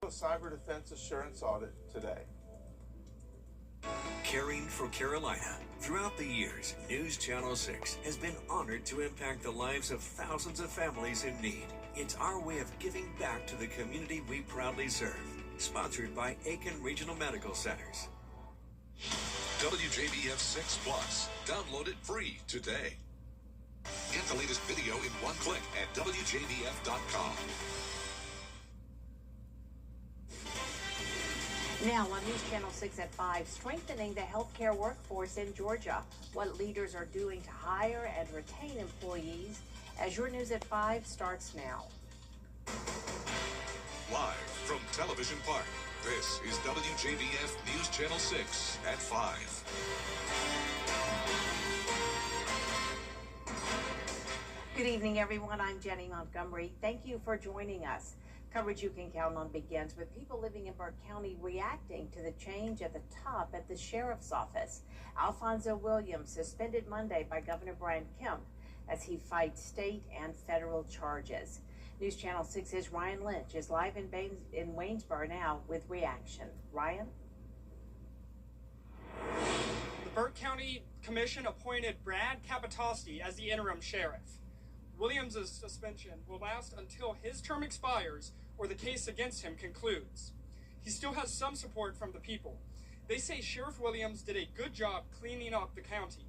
A cyber defense assurance audit today. Caring for Carolina. Throughout the years, News Channel 6 has been honored to impact the lives of thousands of families in need. It's our way of giving back to the community we proudly serve. Sponsored by Aiken Regional Medical Centers. WJBF 6 Plus. Download it free today. Get the latest video in one click at WJBF.com. Now on News Channel 6 at 5, strengthening the healthcare workforce in Georgia. What leaders are doing to hire and retain employees. As your News at 5 starts now. Live from Television Park, this is WJBF News Channel 6 at 5. Good evening, everyone. I'm Jenny Montgomery. Thank you for joining us. Coverage you can count on begins with people living in Burke County reacting to the change at the top at the sheriff's office. Alfonso Williams suspended Monday by Governor Brian Kemp as he fights state and federal charges. News Channel 6's Ryan Lynch is live in Waynesboro now with reaction. Ryan? The Burke County Commission appointed Brad Capitosti as the interim sheriff. Williams' suspension will last until his term expires or the case against him concludes. He still has some support from the people. They say Sheriff Williams did a good job cleaning up the county,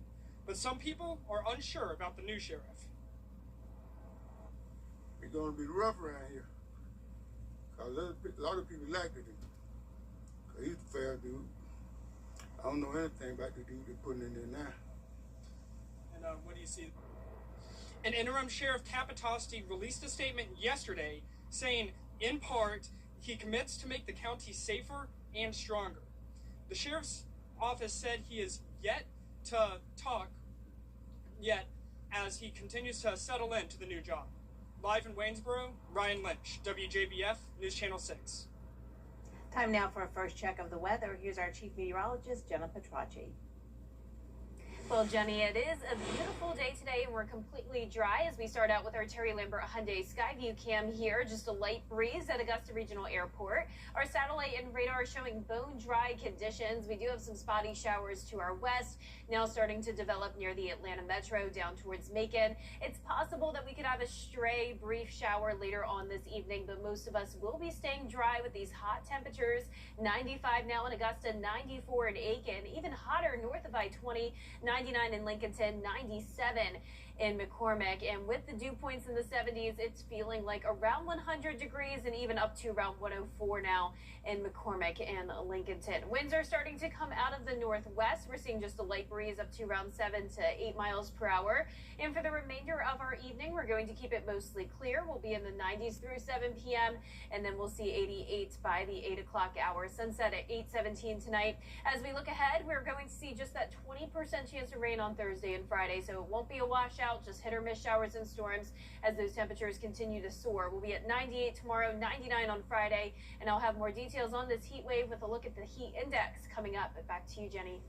but some people are unsure about the new sheriff. It's going to be rough around here, because a lot of people like the dude, because he's a fair dude. I don't know anything about the dude they're putting in there now. And what do you see? An interim Sheriff Capitosti released a statement yesterday saying, in part, he commits to make the county safer and stronger. The sheriff's office said he is yet to talk as he continues to settle into the new job. Live in Waynesboro, Ryan Lynch, WJBF, News Channel 6. Time now for a first check of the weather. Here's our chief meteorologist, Jenna Petracci. Well, Jenny, it is a beautiful day today, and we're completely dry as we start out with our Terry Lambert Hyundai Skyview cam here. Just a light breeze at Augusta Regional Airport. Our satellite and radar showing bone dry conditions. We do have some spotty showers to our west, now starting to develop near the Atlanta Metro down towards Macon. It's possible that we could have a stray brief shower later on this evening, but most of us will be staying dry with these hot temperatures. 95 now in Augusta, 94 in Aiken, even hotter north of I-20. 99 in Lincolnton, 97 in McCormick, and with the dew points in the 70s, it's feeling like around 100 degrees and even up to around 104 now in McCormick and Lincolnton. Winds are starting to come out of the northwest. We're seeing just a light breeze up to around 7 to 8 miles per hour. And for the remainder of our evening, we're going to keep it mostly clear. We'll be in the 90s through 7 p.m. and then we'll see 88 by the 8 o'clock hour. Sunset at 8:17 tonight. As we look ahead, we're going to see just that 20% chance of rain on Thursday and Friday, so it won't be a washout, just hit or miss showers and storms as those temperatures continue to soar. We'll be at 98 tomorrow, 99 on Friday, and I'll have more details on this heat wave with a look at the heat index coming up. But back to you, Jenny.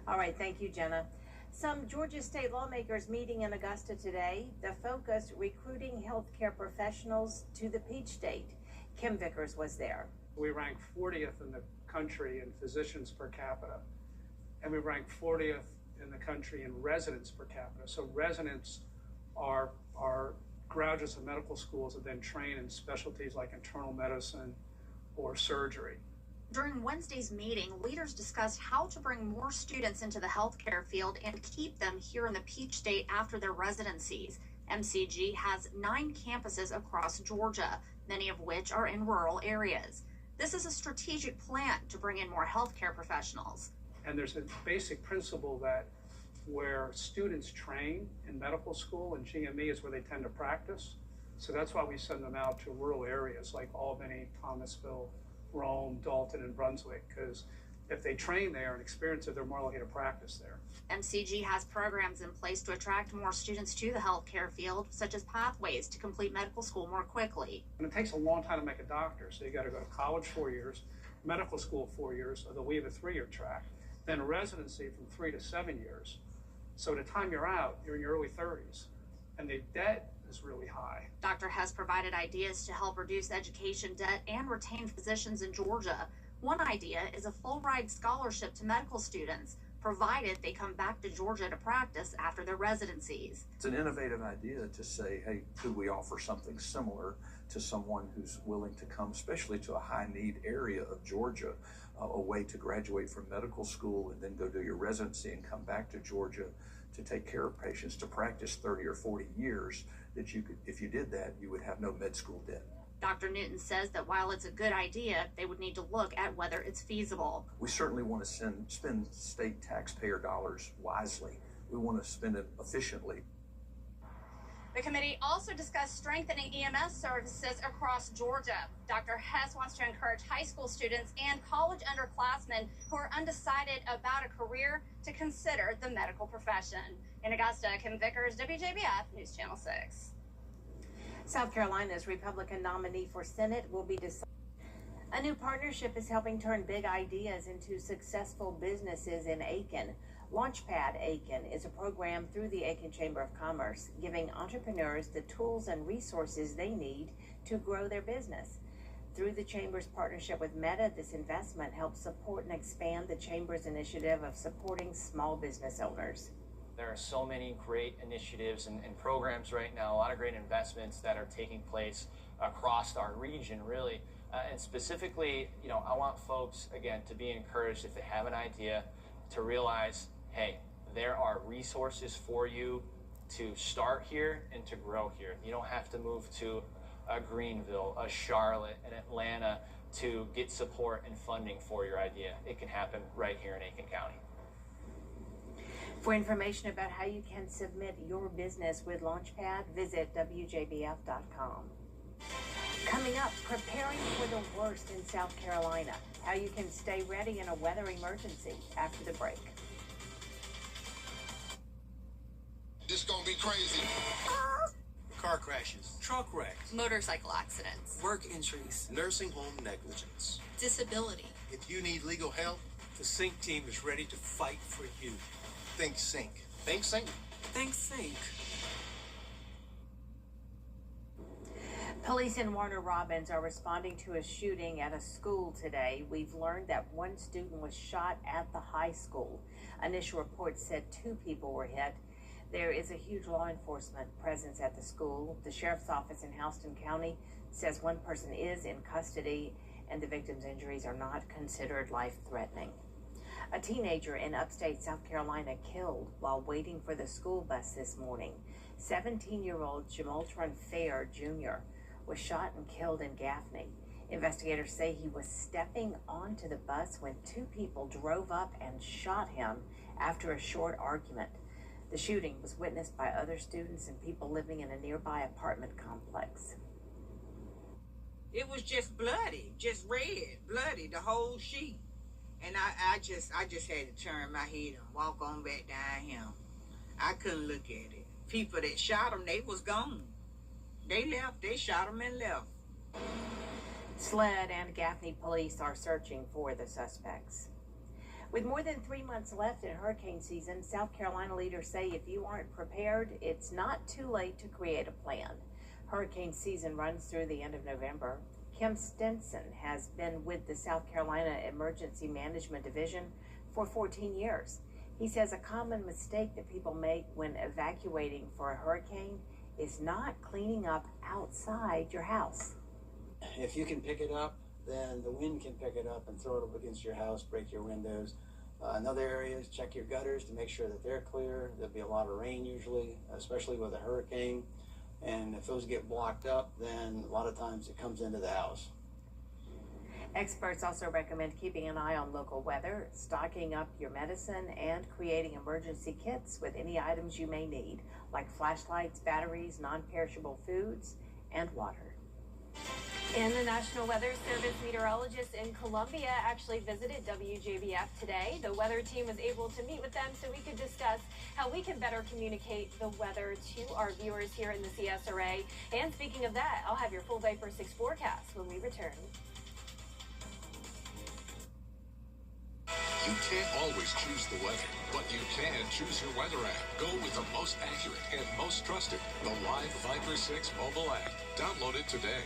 All right, thank you, Jenna. Some Georgia state lawmakers meeting in Augusta today. The focus, recruiting healthcare professionals to the Peach State. Kim Vickers was there. We rank 40th in the country in physicians per capita, and we rank 40th in the country in residents per capita. So residents are graduates of medical schools that then train in specialties like internal medicine or surgery. During Wednesday's meeting, leaders discussed how to bring more students into the healthcare field and keep them here in the Peach State after their residencies. MCG has 9 campuses across Georgia, many of which are in rural areas. This is a strategic plan to bring in more healthcare professionals. And there's a basic principle that where students train in medical school and GME is where they tend to practice. So that's why we send them out to rural areas like Albany, Thomasville, Rome, Dalton, and Brunswick, because if they train there and experience it, they're more likely to practice there. MCG has programs in place to attract more students to the healthcare field, such as pathways to complete medical school more quickly. And it takes a long time to make a doctor, so you got to go to college 4 years, medical school 4 years, although we have a 3-year track, then residency from 3 to 7 years. So by the time you're out, you're in your early 30s. And the debt is really high. Dr. Hess provided ideas to help reduce education debt and retain physicians in Georgia. One idea is a full ride scholarship to medical students, provided they come back to Georgia to practice after their residencies. It's an innovative idea to say, hey, could we offer something similar to someone who's willing to come, especially to a high need area of Georgia, a way to graduate from medical school and then go do your residency and come back to Georgia to take care of patients, to practice 30 or 40 years, that you could, if you did that, you would have no med school debt. Dr. Newton says that while it's a good idea, they would need to look at whether it's feasible. We certainly want to spend state taxpayer dollars wisely. We want to spend it efficiently. The committee also discussed strengthening EMS services across Georgia. Dr. Hess wants to encourage high school students and college underclassmen who are undecided about a career to consider the medical profession. In Augusta, Kim Vickers, WJBF News Channel 6. South Carolina's Republican nominee for Senate will be decided. A new partnership is helping turn big ideas into successful businesses in Aiken. Launchpad Aiken is a program through the Aiken Chamber of Commerce, giving entrepreneurs the tools and resources they need to grow their business. Through the Chamber's partnership with Meta, this investment helps support and expand the Chamber's initiative of supporting small business owners. There are so many great initiatives and programs right now, a lot of great investments that are taking place across our region, really. And specifically, I want folks, again, to be encouraged if they have an idea to realize, hey, there are resources for you to start here and to grow here. You don't have to move to a Greenville, a Charlotte, an Atlanta to get support and funding for your idea. It can happen right here in Aiken County. For information about how you can submit your business with Launchpad, visit WJBF.com. Coming up, preparing for the worst in South Carolina, how you can stay ready in a weather emergency after the break. This gonna be crazy. Car crashes, truck wrecks, Motorcycle accidents, work injuries, nursing home negligence. disability. If you need legal help, the SYNC team is ready to fight for you. Think SYNC. Think sing. Think SYNC. Police in Warner Robins are responding to a shooting at a school today. We've learned that one student was shot at the high school. Initial reports said 2 people were hit. There is a huge law enforcement presence at the school. The sheriff's office in Houston County says 1 person is in custody and the victim's injuries are not considered life-threatening. A teenager in upstate South Carolina killed while waiting for the school bus this morning. 17-year-old Jamoltron Fair Jr. was shot and killed in Gaffney. Investigators say he was stepping onto the bus when 2 people drove up and shot him after a short argument. The shooting was witnessed by other students and people living in a nearby apartment complex. It was just bloody, just red, bloody, the whole sheet. And I just had to turn my head and walk on back down here. I couldn't look at it. People that shot him, they was gone. They left, they shot him and left. SLED and Gaffney police are searching for the suspects. With more than 3 months left in hurricane season, South Carolina leaders say if you aren't prepared, it's not too late to create a plan. Hurricane season runs through the end of November. Kim Stinson has been with the South Carolina Emergency Management Division for 14 years. He says a common mistake that people make when evacuating for a hurricane is not cleaning up outside your house. If you can pick it up, then the wind can pick it up and throw it up against your house, break your windows. In other areas, check your gutters to make sure that they're clear. There'll be a lot of rain usually, especially with a hurricane. And if those get blocked up, then a lot of times it comes into the house. Experts also recommend keeping an eye on local weather, stocking up your medicine, and creating emergency kits with any items you may need, like flashlights, batteries, non-perishable foods, and water. And the National Weather Service meteorologists in Columbia actually visited WJBF today. The weather team was able to meet with them so we could discuss how we can better communicate the weather to our viewers here in the CSRA. And speaking of that, I'll have your full Viper 6 forecast when we return. You can't always choose the weather, but you can choose your weather app. Go with the most accurate and most trusted, the Live Viper 6 mobile app. Download it today.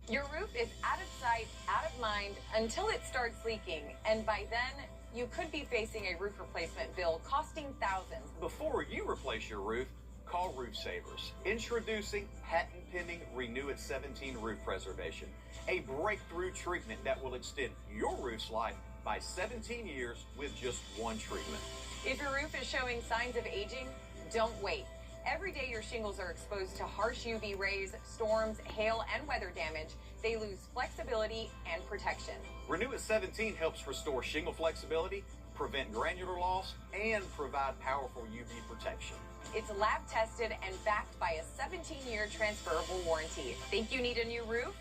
Your roof is out of sight, out of mind, until it starts leaking. And by then, you could be facing a roof replacement bill costing thousands. Before you replace your roof, call Roof Savers. Introducing patent-pending Renew It 17 Roof Preservation, a breakthrough treatment that will extend your roof's life by 17 years with just one treatment. If your roof is showing signs of aging, don't wait. Every day your shingles are exposed to harsh UV rays, storms, hail, and weather damage, they lose flexibility and protection. Renew It 17 helps restore shingle flexibility, prevent granular loss, and provide powerful UV protection. It's lab tested and backed by a 17-year transferable warranty. Think you need a new roof?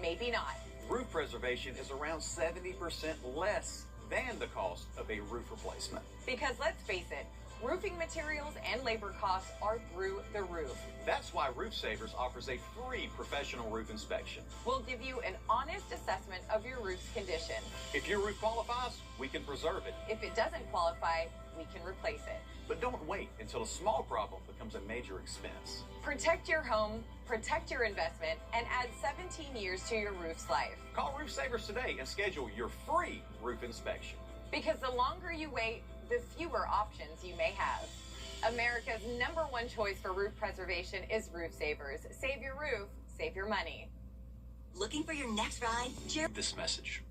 Maybe not. Roof preservation is around 70% less than the cost of a roof replacement. Because let's face it, roofing materials and labor costs are through the roof. That's why Roof Savers offers a free professional roof inspection. We'll give you an honest assessment of your roof's condition. If your roof qualifies, we can preserve it. If it doesn't qualify, we can replace it. But don't wait until a small problem becomes a major expense. Protect your home, protect your investment, and add 17 years to your roof's life. Call Roof Savers today and schedule your free roof inspection. Because the longer you wait, the fewer options you may have. America's #1 choice for roof preservation is Roof Savers. Save your roof, save your money. Looking for your next ride? Share this message.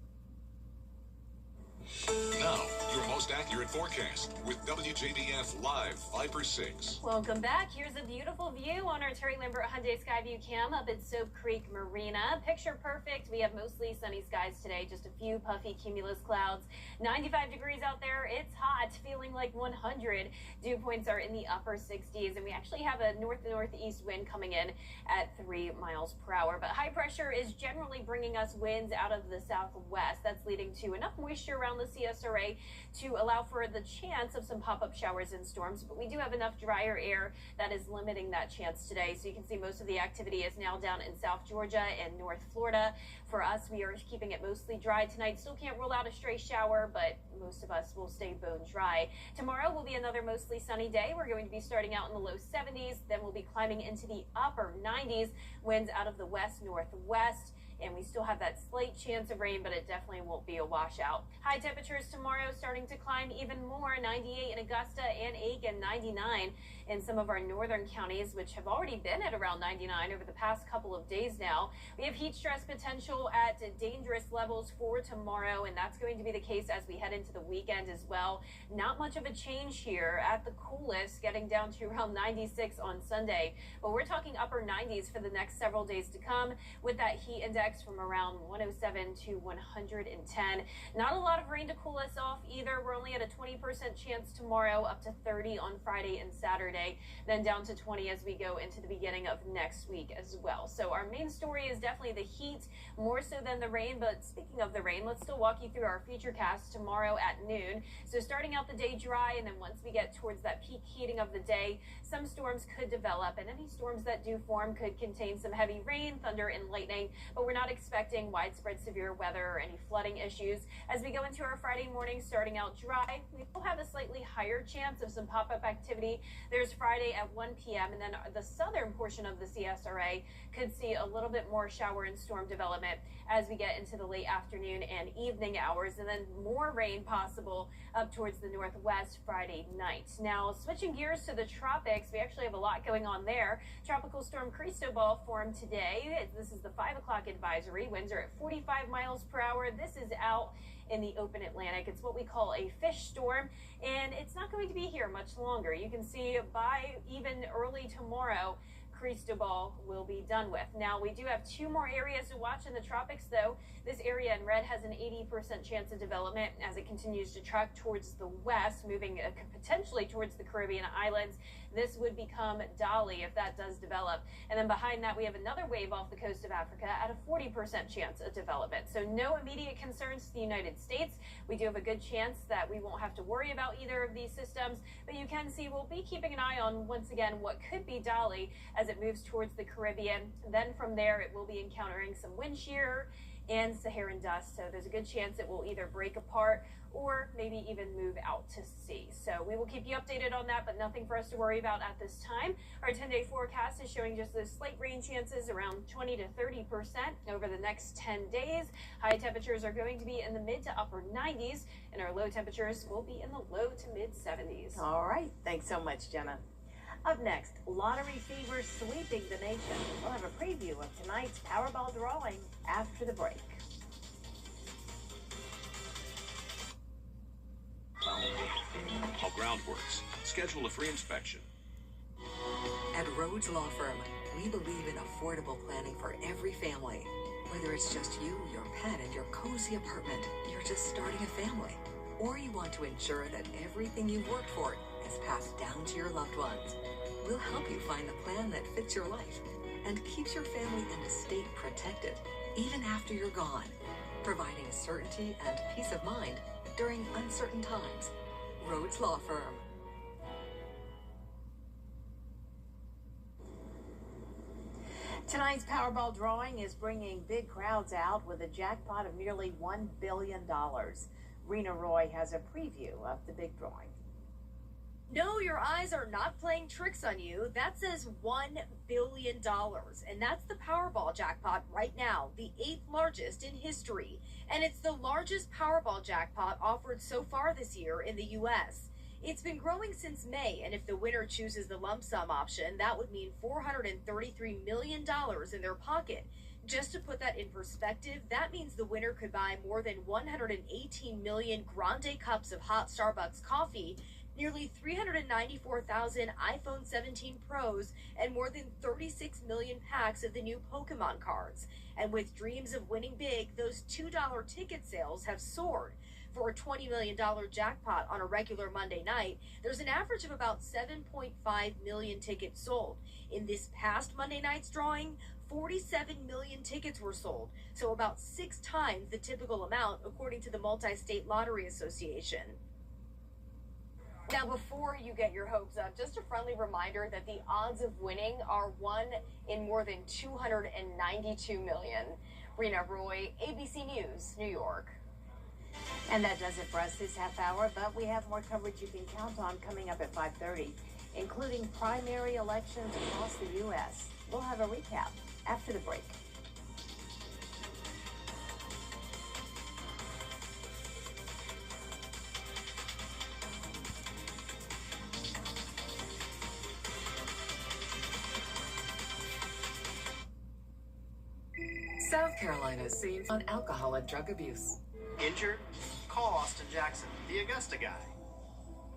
Now, your most accurate forecast with WJBF Live Viper 6. Welcome back. Here's a beautiful view on our Terry Lambert Hyundai Skyview Cam up at Soap Creek Marina. Picture perfect. We have mostly sunny skies today, just a few puffy cumulus clouds. 95 degrees out there. It's hot, feeling like 100. Dew points are in the upper 60s, and we actually have a north-northeast wind coming in at 3 miles per hour. But high pressure is generally bringing us winds out of the southwest. That's leading to enough moisture around the CSRA to allow for the chance of some pop-up showers and storms, but we do have enough drier air that is limiting that chance today. So you can see most of the activity is now down in South Georgia and North Florida. For us, we are keeping it mostly dry tonight. Still can't rule out a stray shower, but most of us will stay bone dry. Tomorrow will be another mostly sunny day. We're going to be starting out in the low 70s, then we'll be climbing into the upper 90s, winds out of the west-northwest. And we still have that slight chance of rain, but it definitely won't be a washout. High temperatures tomorrow starting to climb even more. 98 in Augusta and Aiken, 99 in some of our northern counties, which have already been at around 99 over the past couple of days now. We have heat stress potential at dangerous levels for tomorrow, and that's going to be the case as we head into the weekend as well. Not much of a change here at the coolest, getting down to around 96 on Sunday. But we're talking upper 90s for the next several days to come, with that heat index from around 107 to 110. Not a lot of rain to cool us off either. We're only at a 20% chance tomorrow, up to 30 on Friday and Saturday, then down to 20 as we go into the beginning of next week as well. So our main story is definitely the heat, more so than the rain. But speaking of the rain, let's still walk you through our futurecast tomorrow at noon. So starting out the day dry, and then once we get towards that peak heating of the day, some storms could develop, and any storms that do form could contain some heavy rain, thunder, and lightning, but we're not expecting widespread severe weather or any flooding issues. As we go into our Friday morning, starting out dry, we will have a slightly higher chance of some pop-up activity. There's Friday at 1 p.m. and then the southern portion of the CSRA could see a little bit more shower and storm development as we get into the late afternoon and evening hours, and then more rain possible up towards the northwest Friday night. Now, switching gears to the tropics, we actually have a lot going on there. Tropical storm Cristobal formed today. This is the 5 o'clock advisory. Winds are at 45 miles per hour. This is out in the open Atlantic. It's what we call a fish storm, and it's not going to be here much longer. You can see by even early tomorrow, Cristobal will be done with. Now, we do have 2 more areas to watch in the tropics, though. This area in red has an 80% chance of development as it continues to track towards the west, moving potentially towards the Caribbean islands. This would become Dolly if that does develop. And then behind that, we have another wave off the coast of Africa at a 40% chance of development. So no immediate concerns to the United States. We do have a good chance that we won't have to worry about either of these systems, but you can see we'll be keeping an eye on, once again, what could be Dolly as it moves towards the Caribbean. Then from there, it will be encountering some wind shear and Saharan dust. So there's a good chance it will either break apart or maybe even move out to sea. So we will keep you updated on that, but nothing for us to worry about at this time. Our 10-day forecast is showing just those slight rain chances around 20 to 30% over the next 10 days. High temperatures are going to be in the mid to upper 90s, and our low temperatures will be in the low to mid 70s. All right. Thanks so much, Jenna. Up next, lottery fever sweeping the nation. We'll have a preview of tonight's Powerball drawing after the break. How ground works. Schedule a free inspection. At Rhodes Law Firm, we believe in affordable planning for every family. Whether it's just you, your pet, and your cozy apartment, you're just starting a family, or you want to ensure that everything you've worked for is passed down to your loved ones. We'll help you find the plan that fits your life and keeps your family and estate protected, even after you're gone, providing certainty and peace of mind during uncertain times. Rhodes Law Firm. Tonight's Powerball drawing is bringing big crowds out with a jackpot of nearly $1 billion. Rena Roy has a preview of the big drawing. No, your eyes are not playing tricks on you. That says $1 billion, and that's the Powerball jackpot right now, the 8th largest in history. And it's the largest Powerball jackpot offered so far this year in the U.S. It's been growing since May, and if the winner chooses the lump sum option, that would mean $433 million in their pocket. Just to put that in perspective, that means the winner could buy more than 118 million grande cups of hot Starbucks coffee, nearly 394,000 iPhone 17 Pros, and more than 36 million packs of the new Pokemon cards. And with dreams of winning big, those $2 ticket sales have soared. For a $20 million jackpot on a regular Monday night, there's an average of about 7.5 million tickets sold. In this past Monday night's drawing, 47 million tickets were sold, so about 6 times the typical amount, according to the Multi-State Lottery Association. Now, before you get your hopes up, just a friendly reminder that the odds of winning are 1 in more than 292 million. Rena Roy, ABC News, New York. And that does it for us this half hour, but we have more coverage you can count on coming up at 5:30, including primary elections across the U.S. We'll have a recap after the break. South Carolina's scene on alcohol and drug abuse. Injured? Call Austin Jackson, the Augusta guy.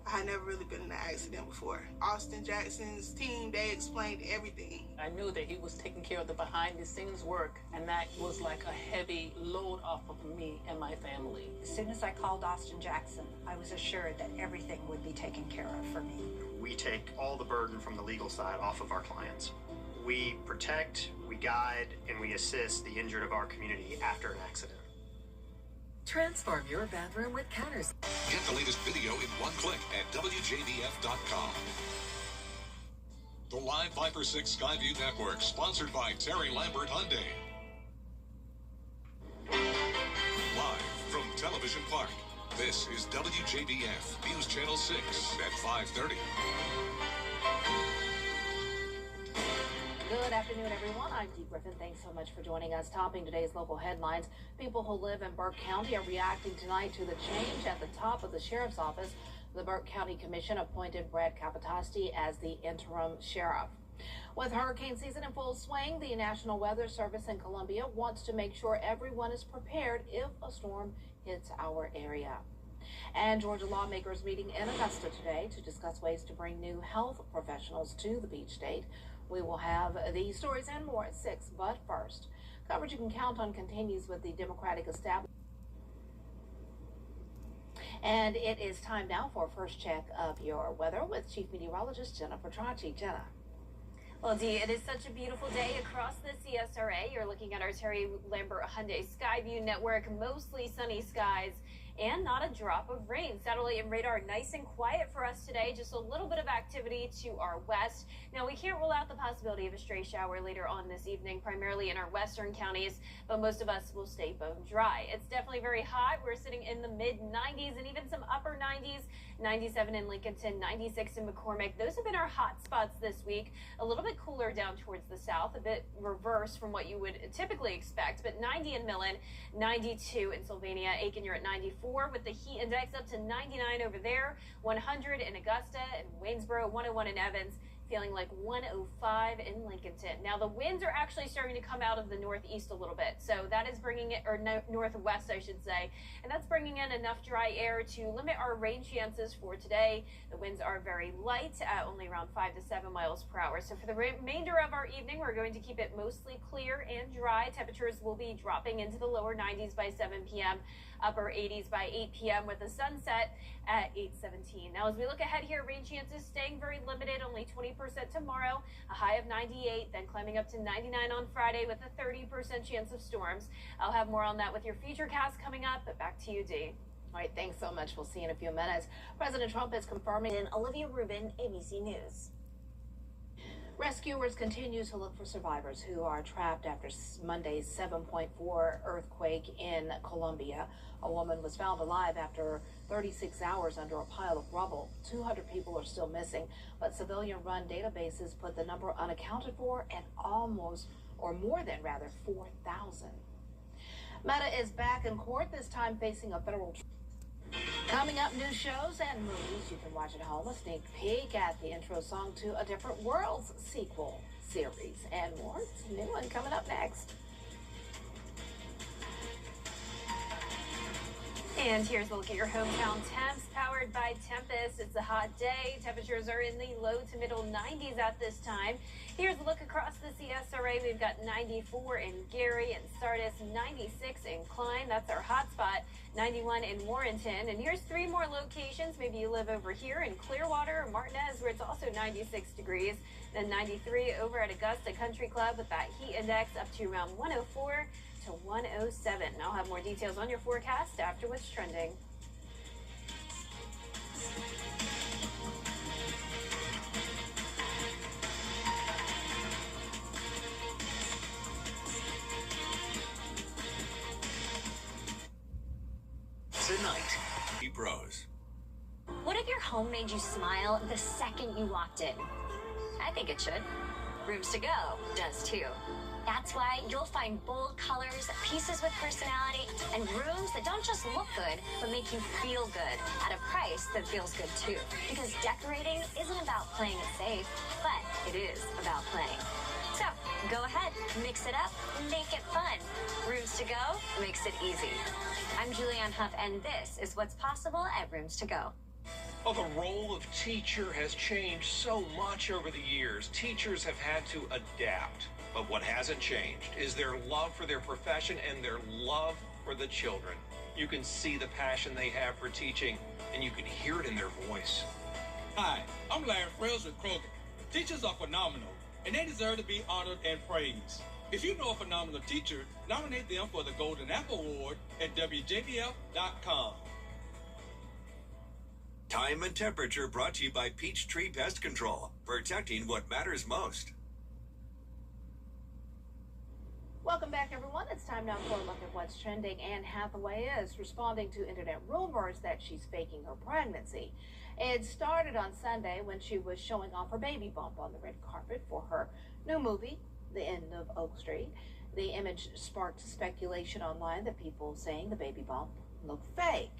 I had never really been in an accident before. Austin Jackson's team, they explained everything. I knew that he was taking care of the behind-the-scenes work, and that was like a heavy load off of me and my family. As soon as I called Austin Jackson, I was assured that everything would be taken care of for me. We take all the burden from the legal side off of our clients. We protect, we guide, and we assist the injured of our community after an accident. Transform your bathroom with counters. Get the latest video in one click at WJBF.com. The Live Viper 6 Skyview Network, sponsored by Terry Lambert Hyundai. Live from Television Park, this is WJBF News Channel 6 at 5:30. Good afternoon, everyone. I'm Dee Griffin. Thanks so much for joining us. Topping today's local headlines, people who live in Burke County are reacting tonight to the change at the top of the sheriff's office. The Burke County Commission appointed Brad Capitasti as the interim sheriff. With hurricane season in full swing, the National Weather Service in Columbia wants to make sure everyone is prepared if a storm hits our area. And Georgia lawmakers meeting in Augusta today to discuss ways to bring new health professionals to the Peach State. We will have these stories and more at 6, but first, coverage you can count on continues with the Democratic establishment. And it is time now for a first check of your weather with Chief Meteorologist Jennifer Tracci. Jenna. Well, Dee, it is such a beautiful day across the CSRA. You're looking at our Terry Lambert Hyundai Skyview network, mostly sunny skies and not a drop of rain. Satellite and radar nice and quiet for us today. Just a little bit of activity to our west. Now, we can't rule out the possibility of a stray shower later on this evening, primarily in our western counties, but most of us will stay bone dry. It's definitely very hot. We're sitting in the mid-90s and even some upper 90s. 97 in Lincolnton, 96 in McCormick. Those have been our hot spots this week. A little bit cooler down towards the south, a bit reverse from what you would typically expect, but 90 in Millen, 92 in Sylvania. Aiken, you're at 94 with the heat index up to 99 over there, 100 in Augusta and Waynesboro, 101 in Evans. Feeling like 105 in Lincolnton. Now, the winds are actually starting to come out of the northeast a little bit, so that is bringing it, or northwest, I should say, and that's bringing in enough dry air to limit our rain chances for today. The winds are very light, only around 5 to 7 miles per hour. So for the remainder of our evening, we're going to keep it mostly clear and dry. Temperatures will be dropping into the lower 90s by 7 p.m., upper 80s by 8 p.m. with the sunset at 8:17. Now, as we look ahead here, rain chances staying very limited, only 20% tomorrow, a high of 98, then climbing up to 99 on Friday with a 30% chance of storms. I'll have more on that with your Futurecast coming up, but back to you, Dee. All right, thanks so much. We'll see you in a few minutes. President Trump is confirming. And Olivia Rubin, ABC News. Rescuers continue to look for survivors who are trapped after Monday's 7.4 earthquake in Colombia. A woman was found alive after 36 hours under a pile of rubble. 200 people are still missing, but civilian-run databases put the number unaccounted for at almost, or more than rather, 4,000. Meta is back in court, this time facing a federal trial. Coming up, new shows and movies you can watch at home. A sneak peek at the intro song to A Different Worlds sequel series and more. It's a new one coming up next. And here's a look at your hometown temps, powered by Tempest. It's a hot day. Temperatures are in the low to middle 90s at this time. Here's a look across the CSRA. We've got 94 in Gary and Sardis, 96 in Klein. That's our hot spot. 91 in Warrenton. And here's 3 more locations. Maybe you live over here in Clearwater or Martinez, where it's also 96 degrees. Then 93 over at Augusta Country Club with that heat index up to around 104 to 107. I'll have more details on your forecast after what's trending. Tonight, pros. What if your home made you smile the second you walked in? I think it should. Rooms to Go does too. That's why you'll find bold colors, pieces with personality, and rooms that don't just look good, but make you feel good at a price that feels good too. Because decorating isn't about playing it safe, but it is about playing. So, go ahead, mix it up, make it fun. Rooms to Go makes it easy. I'm Julianne Huff, and this is what's possible at Rooms to Go. Well, the role of teacher has changed so much over the years. Teachers have had to adapt. But what hasn't changed is their love for their profession and their love for the children. You can see the passion they have for teaching, and you can hear it in their voice. Hi, I'm Larry Frills with Kroger. Teachers are phenomenal, and they deserve to be honored and praised. If you know a phenomenal teacher, nominate them for the Golden Apple Award at WJBF.com. Time and temperature brought to you by Peachtree Pest Control, protecting what matters most. Welcome back, everyone. It's time now for a look at what's trending. Anne Hathaway is responding to internet rumors that she's faking her pregnancy. It started on Sunday when she was showing off her baby bump on the red carpet for her new movie, The End of Oak Street. The image sparked speculation online that people saying the baby bump looked fake.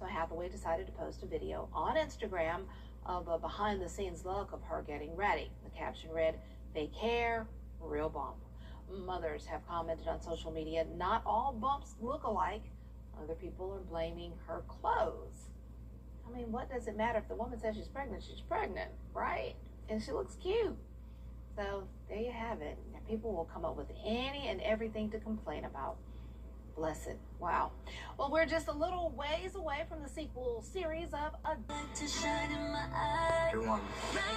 So Hathaway decided to post a video on Instagram of a behind-the-scenes look of her getting ready. The caption read, "Fake hair, real bump." Mothers have commented on social media, not all bumps look alike. Other people are blaming her clothes. I mean, what does it matter if the woman says she's pregnant, right? And she looks cute. So there you have it. And people will come up with any and everything to complain about. Blessed. Wow. Well, we're just a little ways away from the sequel series of Everyone.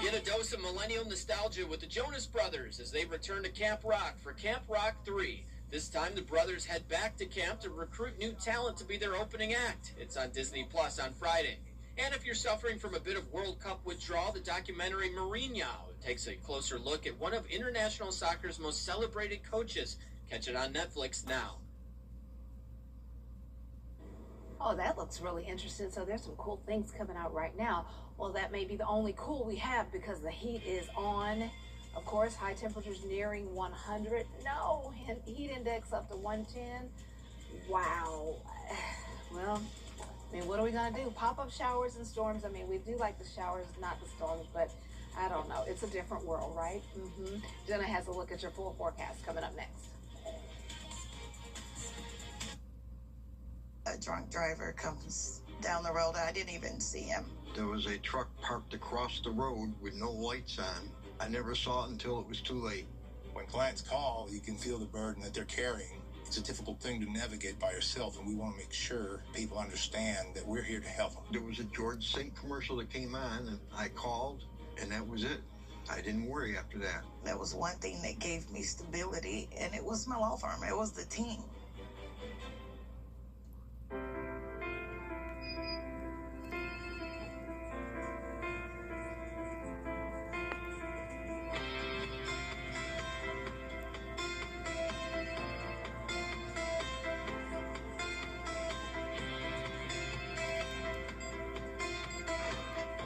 Get a dose of millennial nostalgia with the Jonas Brothers as they return to Camp Rock for Camp Rock 3. This time, the brothers head back to camp to recruit new talent to be their opening act. It's on Disney Plus on Friday. And if you're suffering from a bit of World Cup withdrawal, the documentary Mourinho takes a closer look at one of international soccer's most celebrated coaches. Catch it on Netflix now. Oh, that looks really interesting. So there's some cool things coming out right now. Well, that may be the only cool we have because the heat is on. Of course, high temperatures nearing 100. No, heat index up to 110. Wow. Well, I mean, what are we going to do? Pop-up showers and storms. I mean, we do like the showers, not the storms, but I don't know. It's a different world, right? Jenna has a look at your full forecast coming up next. A drunk driver comes down the road. I didn't even see him. There was a truck parked across the road with no lights on. I never saw it until it was too late. When clients call, you can feel the burden that they're carrying. It's a difficult thing to navigate by yourself, and we want to make sure people understand that we're here to help them. There was a George Sink commercial that came on, and I called, and that was it. I didn't worry after that. That was one thing that gave me stability, and it was my law firm. It was the team.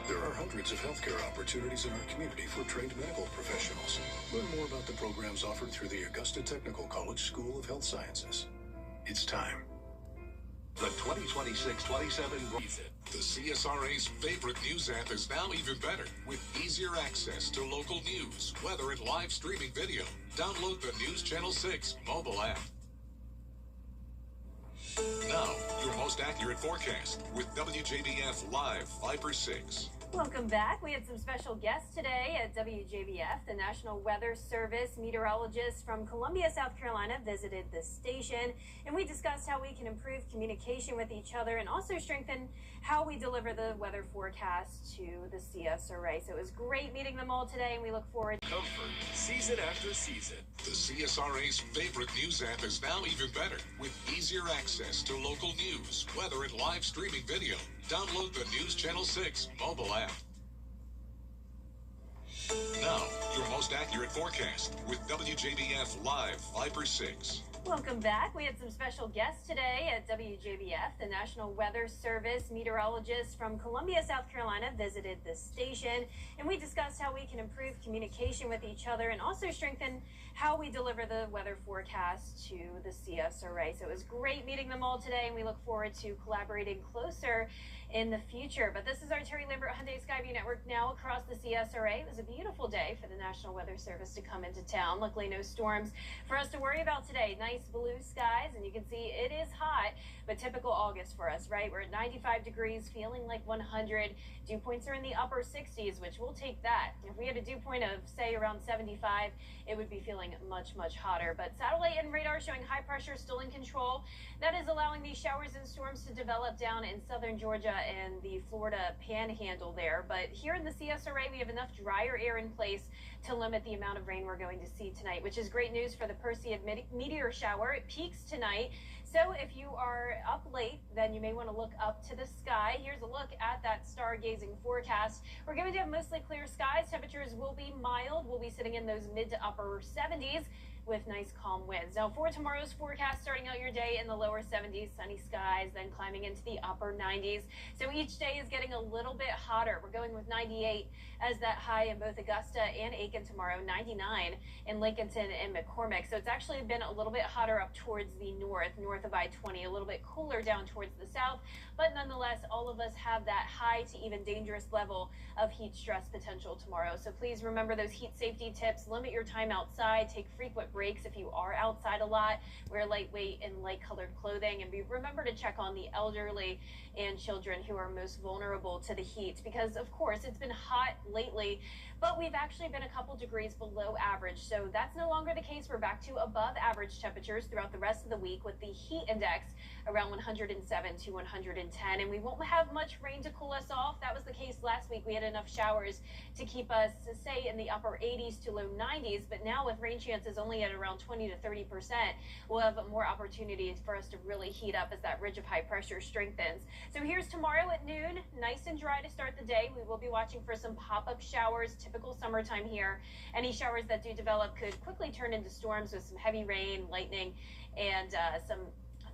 There are hundreds of healthcare opportunities in our community for trained medical professionals. Learn more about the programs offered through the Augusta Technical College School of Health Sciences. It's time. The 2026-27 season. The CSRA's favorite news app is now even better with easier access to local news, weather, and live streaming video. Download the News Channel 6 mobile app. Now, your most accurate forecast with WJBF Live Viper 6. Welcome back. We had some special guests today at WJBF. The National Weather Service meteorologists from Columbia, South Carolina visited the station, and we discussed how we can improve communication with each other and also strengthen how we deliver the weather forecast to the CSRA. So it was great meeting them all today, and we look forward to Comfort, season after season. The CSRA's favorite news app is now even better with easier access to local news, weather, and live streaming video. Download the News Channel 6 mobile app. Now, your most accurate forecast with WJBF Live Viper 6. Welcome back. We had some special guests today at WJBF. The National Weather Service meteorologists from Columbia, South Carolina visited the station, and we discussed how we can improve communication with each other and also strengthen how we deliver the weather forecast to the CSRA. So it was great meeting them all today, and we look forward to collaborating closer in the future. But this is our Terry Lambert Hyundai Skyview Network now across the CSRA. It was a beautiful day for the National Weather Service to come into town. Luckily, no storms for us to worry about today. Nice blue skies, and you can see it is hot, but typical August for us, right? We're at 95 degrees, feeling like 100. Dew points are in the upper 60s, which we'll take that. If we had a dew point of, say, around 75, it would be feeling much, much hotter. But satellite and radar showing high pressure still in control. That is allowing these showers and storms to develop down in southern Georgia and the Florida panhandle there. But here in the CSRA, we have enough drier air in place to limit the amount of rain we're going to see tonight, which is great news for the Perseid meteor shower. It peaks tonight. So if you are up late, then you may want to look up to the sky. Here's a look at that stargazing forecast. We're going to have mostly clear skies. Temperatures will be mild. We'll be sitting in those mid to upper 70s with nice calm winds. Now for tomorrow's forecast, starting out your day in the lower 70s, sunny skies, then climbing into the upper 90s. So each day is getting a little bit hotter. We're going with 98 as that high in both Augusta and Aiken tomorrow, 99 in Lincolnton and McCormick. So it's actually been a little bit hotter up towards the north of I-20, a little bit cooler down towards the south. But nonetheless, all of us have that high to even dangerous level of heat stress potential tomorrow. So please remember those heat safety tips. Limit your time outside. Take frequent breaks if you are outside a lot. Wear lightweight and light colored clothing. And remember to check on the elderly and children who are most vulnerable to the heat. Because, of course, it's been hot lately, but we've actually been a couple degrees below average. So that's no longer the case. We're back to above average temperatures throughout the rest of the week with the heat index around 107 to 110. And we won't have much rain to cool us off. That was the case last week. We had enough showers to keep us, say, in the upper 80s to low 90s. But now with rain chances only at around 20 to 30%. We'll have more opportunities for us to really heat up as that ridge of high pressure strengthens. So here's tomorrow at noon, nice and dry to start the day. We will be watching for some pop-up showers, typical summertime here. Any showers that do develop could quickly turn into storms with some heavy rain, lightning, and some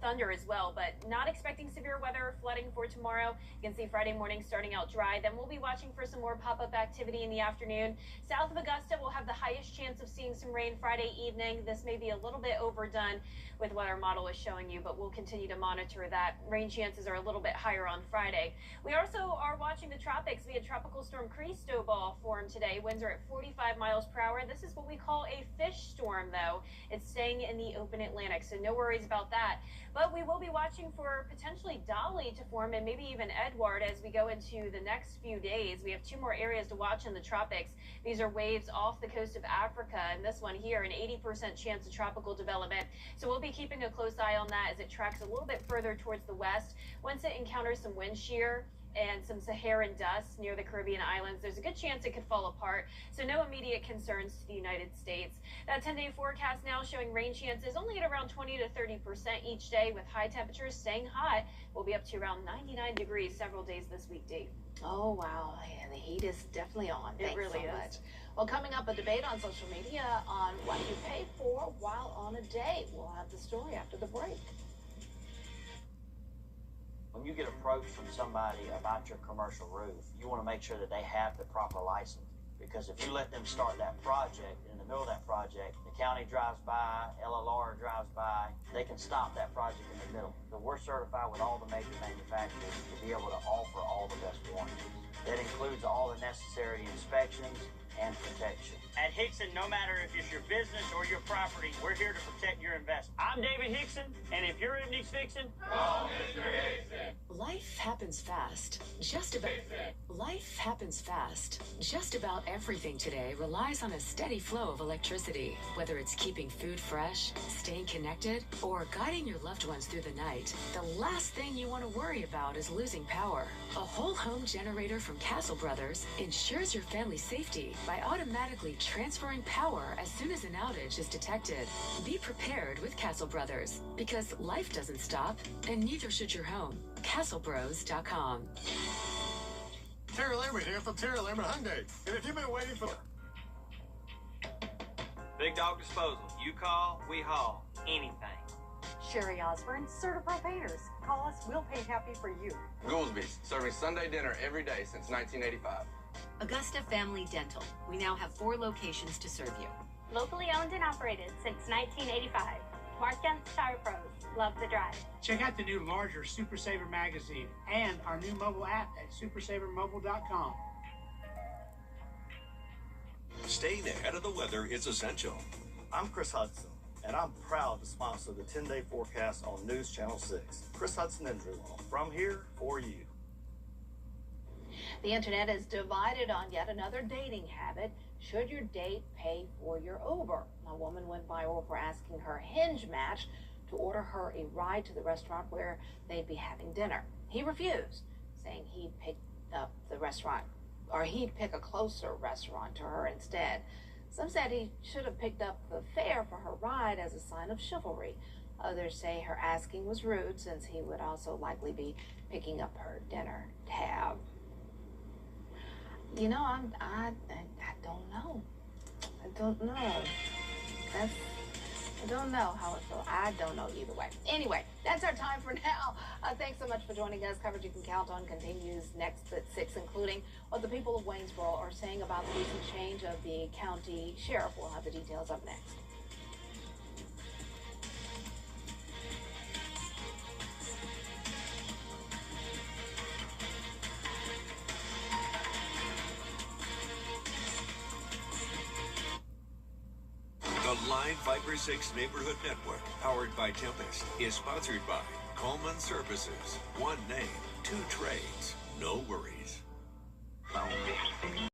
thunder as well, but not expecting severe weather or flooding for tomorrow. You can see Friday morning starting out dry. Then we'll be watching for some more pop-up activity in the afternoon. South of Augusta will have the highest chance of seeing some rain Friday evening. This may be a little bit overdone with what our model is showing you, but we'll continue to monitor that. Rain chances are a little bit higher on Friday. We also are watching the tropics. We had Tropical Storm Cristobal form today. Winds are at 45 miles per hour. This is what we call a fish storm, though. It's staying in the open Atlantic, so no worries about that. But we will be watching for potentially Dolly to form and maybe even Edward as we go into the next few days. We have 2 more areas to watch in the tropics. These are waves off the coast of Africa, and this one here, an 80% chance of tropical development. So we'll be keeping a close eye on that as it tracks a little bit further towards the west. Once it encounters some wind shear and some Saharan dust near the Caribbean islands, there's a good chance it could fall apart. So no immediate concerns to the United States. That 10-day forecast now showing rain chances only at around 20 to 30% each day, with high temperatures staying hot. We'll be up to around 99 degrees several days this week, Dee. Oh, wow. Yeah, the heat is definitely on. It Thanks really so is. much. Well, coming up, a debate on social media on what you pay for while on a date. We'll have the story after the break. When you get approached from somebody about your commercial roof, you want to make sure that they have the proper license. Because if you let them start that project, in the middle of that project, the county drives by, LLR drives by, they can stop that project in the middle. So we're certified with all the major manufacturers to be able to offer all the best warranties. That includes all the necessary inspections and protection. At Hickson, no matter if it's your business or your property, we're here to protect your investment. I'm David Hickson, and if your roof needs fixing, call Mr. Hickson. Life happens fast. Life happens fast. Just about everything today relies on a steady flow of electricity. Whether it's keeping food fresh, staying connected, or guiding your loved ones through the night, the last thing you want to worry about is losing power. A whole home generator from Castle Brothers ensures your family's safety by automatically transferring power as soon as an outage is detected. Be prepared with Castle Brothers, because life doesn't stop, and neither should your home. CastleBros.com. Terry Lambert here from Terry Lambert Hyundai. And if you've been waiting for... Big Dog Disposal. You call, we haul. Anything. Sherry Osborne, Certified Painters. Call us, we'll paint happy for you. Goolsby's, serving Sunday dinner every day since 1985. Augusta Family Dental. We now have 4 locations to serve you. Locally owned and operated since 1985. Mark Dent's Tire Pros. Love the drive. Check out the new larger Super Saver magazine and our new mobile app at supersavermobile.com. Staying ahead of the weather is essential. I'm Chris Hudson, and I'm proud to sponsor the 10-day forecast on News Channel 6. Chris Hudson and Drew Law, from here for you. The internet is divided on yet another dating habit. Should your date pay for your Uber? A woman went viral for asking her Hinge match to order her a ride to the restaurant where they'd be having dinner. He refused, saying he'd pick up the restaurant, or he'd pick a closer restaurant to her instead. Some said he should have picked up the fare for her ride as a sign of chivalry. Others say her asking was rude, since he would also likely be picking up her dinner tab. You know, I don't know. I don't know. I don't know how it feels. I don't know either way. Anyway, that's our time for now. Thanks so much for joining us. Coverage you can count on continues next at 6, including what the people of Waynesboro are saying about the recent change of the county sheriff. We'll have the details up next. The Live Viper 6 Neighborhood Network, powered by Tempest, is sponsored by Coleman Services. One name, 2 trades, no worries.